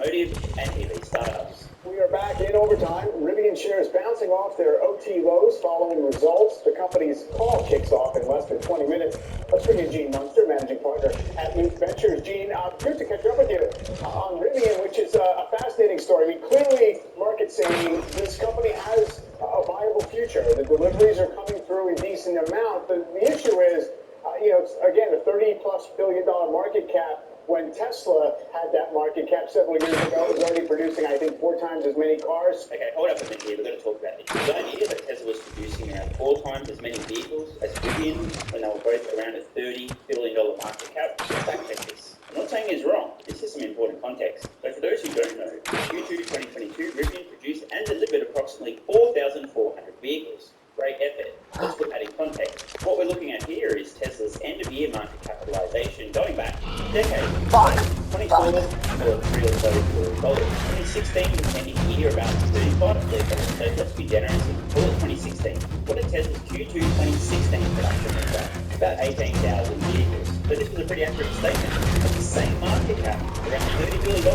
automotive and EV startups. We are back in overtime. Rivian shares bouncing off their OT lows following results. The company's call kicks off in less than 20 minutes. Let's bring in Gene Munster, managing partner at Loop Ventures. Gene, good to catch up with you on Rivian, which is a fascinating story. I mean, clearly, market saying this company has a viable future. The deliveries are coming through in decent amount. The issue is, it's, again, a $30+ billion market cap. When Tesla had that market cap several years ago, it was already producing, I think, 4 times as many cars. Okay, hold up a minute here. We're going to talk about this. The idea that Tesla was producing around 4 times as many vehicles as Rivian when they were both around a $30 billion market cap. Fact check this. I'm not saying it's wrong. This is some important context. So for those who don't know, Q2 2022, Rivian produced and delivered approximately 4,400 vehicles. Great effort. Let's put that in context. What we're looking at here is Tesla's end-of-year market capitalization going back a decade. 2012 was $3 billion. 2016 was ending the year about $35 billion. So let's be generous and call it 2016. What did Tesla's Q2 2016 production look like? About 18,000 vehicles. So this was a pretty accurate statement. At the same market cap, around $30 billion,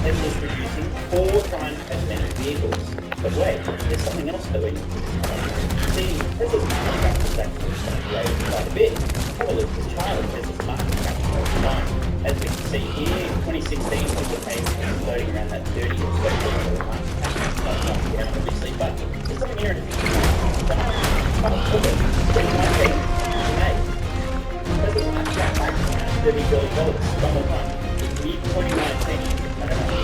Tesla's producing 4 times as many vehicles. But wait, there's something else that we need to discuss. See, Tesla's market cap has actually fluctuated quite a bit. Have a look at the chart of Tesla's market cap over time. As we can see here, 2016 was the case floating around that 30 or so billion market cap. Not down, obviously, but there's something here in the future. 2019, Tesla's market cap back around $30 billion. One more time. In mid-2019, I don't know,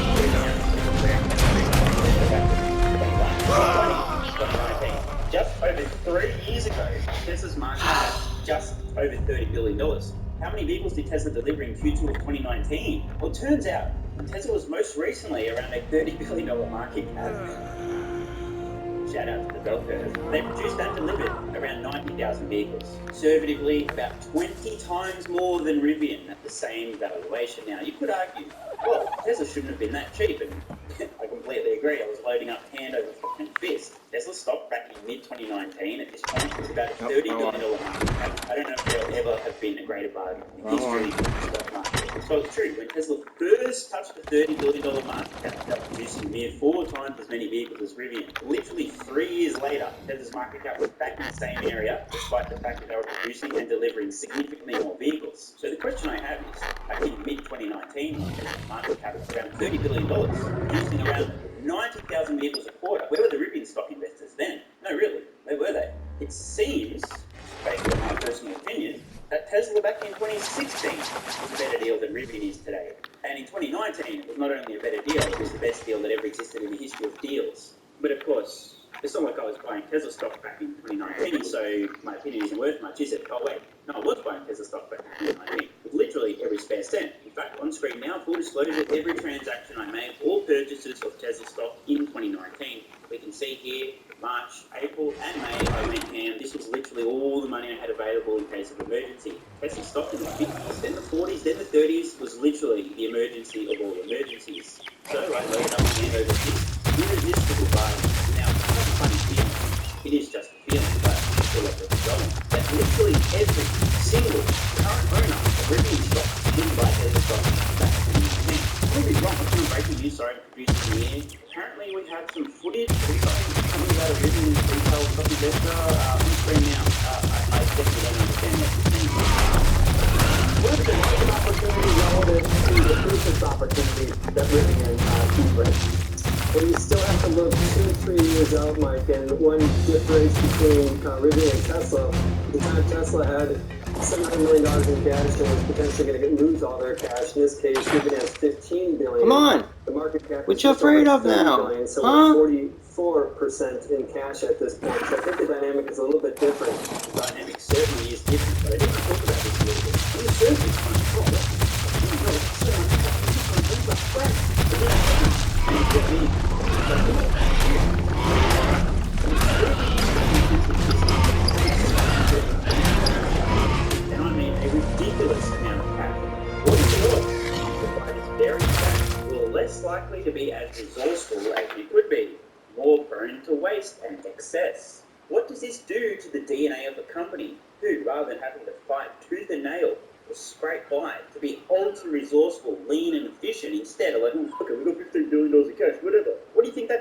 just over 3 years ago, Tesla's market cap just over $30 billion. How many vehicles did Tesla deliver in Q2 of 2019? Well, it turns out, when Tesla was most recently around a $30 billion market cap, shout out to the bell curve, they produced and delivered around 90,000 vehicles. Conservatively, about 20 times more than Rivian at the same valuation. Now, you could argue, well, Tesla shouldn't have been that cheap, and I completely agree. I was loading up hand over fucking fist. Tesla's stock back in mid-2019 at this point was about a $30 billion market cap. I don't know if there'll ever have been a greater bargain in history of the stock market. So it's true, when Tesla first touched the $30 billion market cap, they were producing near 4 times as many vehicles as Rivian. Literally 3 years later, Tesla's market cap was back in the same area, despite the fact that they were producing and delivering significantly more vehicles. So the question I have is, back in mid-2019, Tesla's market cap was around $30 billion, producing around 90,000 vehicles a quarter. Where were the Rivian stock investors then? No, really, where were they? It seems, based on my personal opinion, that Tesla back in 2016 was a better deal than Rivian is today. And in 2019, it was not only a better deal, it was the best deal that ever existed in the history of deals. But of course, it's not like I was buying Tesla stock back in 2019, so my opinion isn't worth much, is it? Oh wait, no, I was buying Tesla stock back in 2019, with literally every spare cent. In fact, on screen now, full disclosure, every transaction I made, all purchases of Tesla stock in 2019. We can see here, March, April, and May, I went ham. This was literally all the money I had available in case of emergency. Tesla stock in the 50s, then the 40s, then the 30s was literally the emergency of all emergencies. So I loaded up hand over fist. Irresistible bargain. Now, it's not a funny feeling. It is just a feeling, but I feel like it's going. That literally every single current owner of Rivian stock didn't buy Tesla stock back in 2019. I may be wrong, I'm doing breaking news, sorry, producing the air. Apparently we have some footage coming about a Rivian retail stock investor on screen now. I definitely don't understand what this means. What is the market opportunity relative to the business opportunity that Rivian brings? Well, you still have to look 2 to 3 years out, Mike, and one difference between Rivian and Tesla, the time Tesla had $700 million in cash and was potentially going to lose all their cash. In this case, Rivian has $15 billion. Come on! The market cap What you afraid of now? Billion, so huh? 44% in cash at this point. So I think the dynamic is a little bit different. The dynamic certainly is different, but I didn't talk about this a little bit. On the surface, I'm like, oh, that's so much and I mean a ridiculous amount of capital. What is yours? By this very fact, you're less likely to be as resourceful as you could be, more prone to waste and excess. What does this do to the DNA of the company, who, rather than having to fight tooth and nail, to scrape by, to be ultra resourceful, lean and efficient instead of like, okay, we've got $15 billion in cash, whatever. What do you think that does?